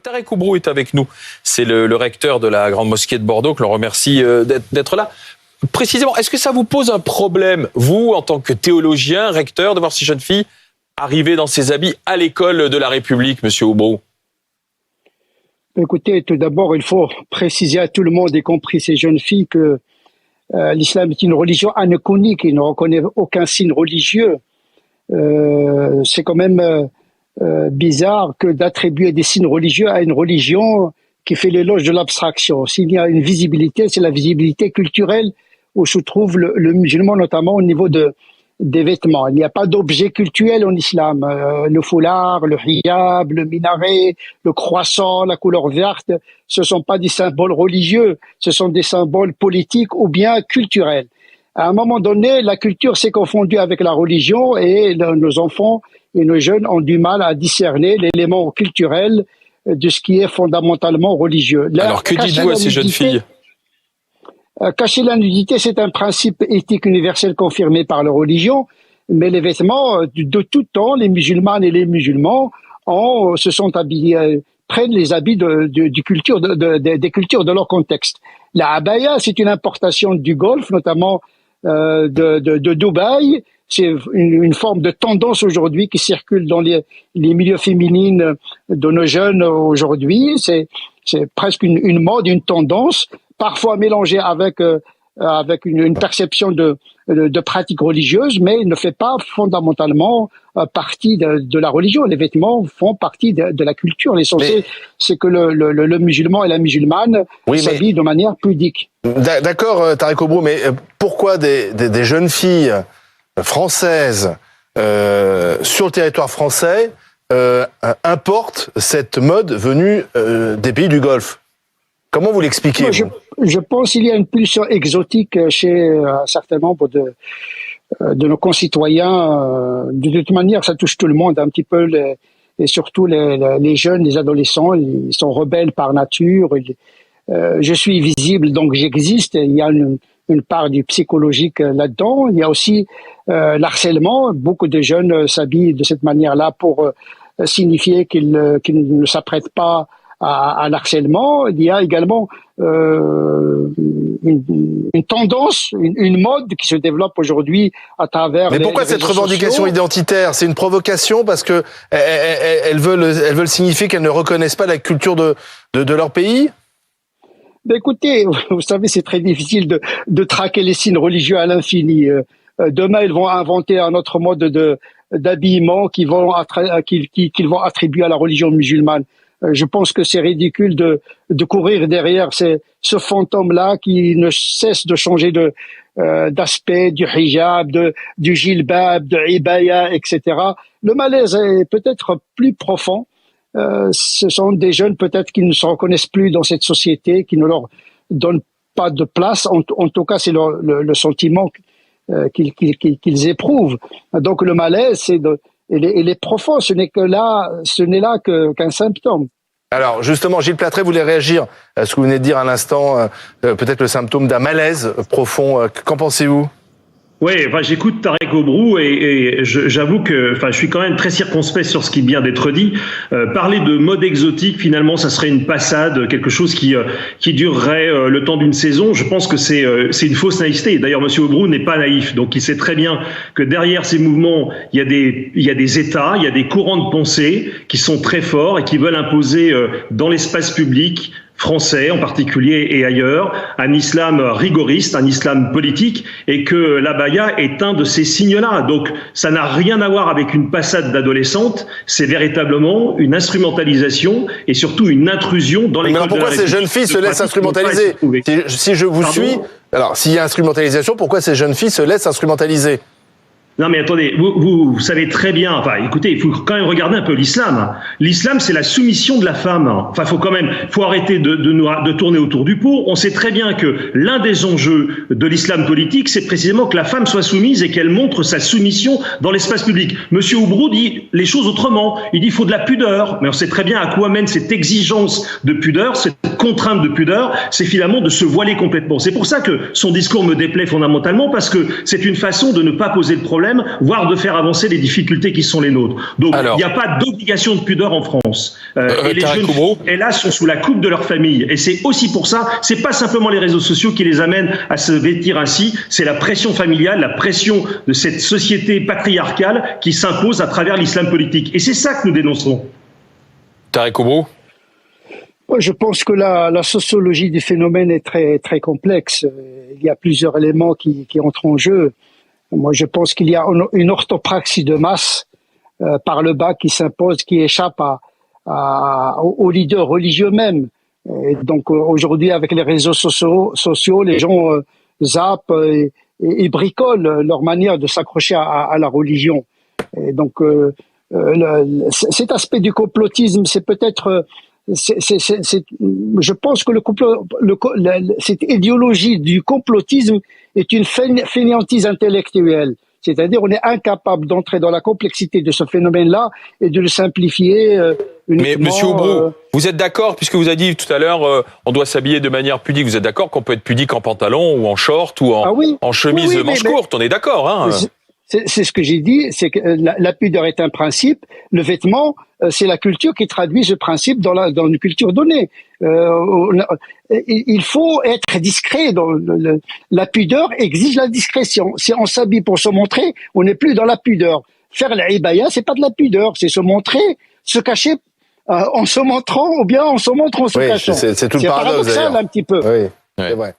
Tarek Oubrou est avec nous. C'est le recteur de la Grande Mosquée de Bordeaux, que l'on remercie d'être là. Précisément, est-ce que ça vous pose un problème, vous, en tant que théologien, recteur, de voir ces jeunes filles arriver dans ces habits à l'école de la République, monsieur Oubrou? Écoutez, tout d'abord, il faut préciser à tout le monde, y compris ces jeunes filles, que l'islam est une religion anachronique et ne reconnaît aucun signe religieux. C'est quand même bizarre que d'attribuer des signes religieux à une religion qui fait l'éloge de l'abstraction. S'il y a une visibilité, c'est la visibilité culturelle où se trouve le musulman, notamment au niveau des vêtements. Il n'y a pas d'objet cultuel en islam. Le foulard, le hijab, le minaret, le croissant, la couleur verte, ce ne sont pas des symboles religieux, ce sont des symboles politiques ou bien culturels. À un moment donné, la culture s'est confondue avec la religion et nos enfants et nos jeunes ont du mal à discerner l'élément culturel de ce qui est fondamentalement religieux. Alors que dites-vous à ces jeunes filles ? Cacher la nudité, c'est un principe éthique universel confirmé par la religion, mais les vêtements, de tout temps, les musulmanes et les musulmans se sont habillés, prennent les habits des cultures de leur contexte. La abaya, c'est une importation du Golfe, notamment de Dubaï. C'est une forme de tendance aujourd'hui qui circule dans les milieux féminines de nos jeunes aujourd'hui. C'est presque une mode, une tendance, parfois mélangée avec une perception de pratique religieuse, mais il ne fait pas fondamentalement partie de la religion. Les vêtements font partie de la culture. L'essentiel, c'est que le musulman et la musulmane s'habillent de manière pudique. D'accord, Tarek Oubrou, mais pourquoi des jeunes filles françaises sur le territoire français importent cette mode venue des pays du Golfe? Comment vous l'expliquez? Je pense qu'il y a une pulsion exotique chez un certain nombre de nos concitoyens. De toute manière, ça touche tout le monde un petit peu, et surtout les jeunes, les adolescents. Ils sont rebelles par nature. Je suis visible, donc j'existe. Il y a une part du psychologique là-dedans. Il y a aussi l'harcèlement. Beaucoup de jeunes s'habillent de cette manière-là pour signifier qu'ils ne s'apprêtent pas à l'harcèlement. Il y a également une tendance, une mode qui se développe aujourd'hui à travers. Mais pourquoi cette revendication identitaire? C'est une provocation parce que elles veulent signifier qu'elles ne reconnaissent pas la culture de leur pays? Écoutez, vous savez, c'est très difficile de traquer les signes religieux à l'infini. Demain, ils vont inventer un autre mode d'habillement qu'ils vont attribuer à la religion musulmane. Je pense que c'est ridicule de courir derrière ce fantôme-là qui ne cesse de changer d'aspect, du hijab, du jilbab, de ibaya, etc. Le malaise est peut-être plus profond. Ce sont des jeunes peut-être qui ne se reconnaissent plus dans cette société, qui ne leur donnent pas de place. En tout cas, c'est le sentiment qu'ils éprouvent. Donc le malaise, il est profond. Ce n'est là qu'un symptôme. Alors justement, Gilles Plattret voulait réagir à ce que vous venez de dire à l'instant, peut-être le symptôme d'un malaise profond. Qu'en pensez-vous ? Oui, enfin, j'écoute Tarek Oubrou et j'avoue que, je suis quand même très circonspect sur ce qui vient d'être dit. Parler de mode exotique, finalement, ça serait une passade, quelque chose qui durerait le temps d'une saison. Je pense que c'est une fausse naïveté. D'ailleurs, Monsieur Oubrou n'est pas naïf, donc il sait très bien que derrière ces mouvements, il y a des États, il y a des courants de pensée qui sont très forts et qui veulent imposer dans l'espace public français en particulier et ailleurs, un islam rigoriste, un islam politique, et que l'abaya est un de ces signes-là. Donc ça n'a rien à voir avec une passade d'adolescente, c'est véritablement une instrumentalisation et surtout une intrusion dans les codes de la République. Mais pourquoi ces jeunes filles se laissent instrumentaliser? Si je vous suis, alors s'il y a instrumentalisation, pourquoi ces jeunes filles se laissent instrumentaliser? Non mais attendez, vous savez très bien, écoutez, il faut quand même regarder un peu l'islam. L'islam, c'est la soumission de la femme. Faut arrêter de tourner autour du pot. On sait très bien que l'un des enjeux de l'islam politique, c'est précisément que la femme soit soumise et qu'elle montre sa soumission dans l'espace public. Monsieur Oubrou dit les choses autrement. Il dit il faut de la pudeur. Mais on sait très bien à quoi mène cette exigence de pudeur, cette contrainte de pudeur, c'est finalement de se voiler complètement. C'est pour ça que son discours me déplaît fondamentalement, parce que c'est une façon de ne pas poser le problème problèmes, voire de faire avancer les difficultés qui sont les nôtres. Donc, il n'y a pas d'obligation de pudeur en France. Et les jeunes filles, hélas, sont sous la coupe de leur famille. Et c'est aussi pour ça, c'est pas simplement les réseaux sociaux qui les amènent à se vêtir ainsi, c'est la pression familiale, la pression de cette société patriarcale qui s'impose à travers l'islam politique. Et c'est ça que nous dénonçons. Tarek Oubrou. Je pense que la sociologie du phénomène est très, très complexe. Il y a plusieurs éléments qui entrent en jeu. Moi, je pense qu'il y a une orthopraxie de masse par le bas qui s'impose, qui échappe aux leaders religieux même. Et donc aujourd'hui, avec les réseaux sociaux, les gens zappent et bricolent leur manière de s'accrocher à la religion. Et donc cet aspect du complotisme, c'est peut-être je pense que cette idéologie du complotisme est une fainéantise intellectuelle. C'est-à-dire, on est incapable d'entrer dans la complexité de ce phénomène-là et de le simplifier. Mais Monsieur Oubrou, vous êtes d'accord, puisque vous avez dit tout à l'heure, on doit s'habiller de manière pudique. Vous êtes d'accord qu'on peut être pudique en pantalon ou en short ou en chemise manche courte. On est d'accord, hein? C'est ce que j'ai dit, c'est que la pudeur est un principe. Le vêtement, c'est la culture qui traduit ce principe dans une culture donnée. Il faut être discret. La pudeur exige la discrétion. Si on s'habille pour se montrer, on n'est plus dans la pudeur. Faire l'ibaya, c'est pas de la pudeur, c'est se montrer, se cacher en se montrant ou bien en se montrant, en se cachant. C'est tout le paradoxe, paradoxal un petit peu. Oui, c'est vrai.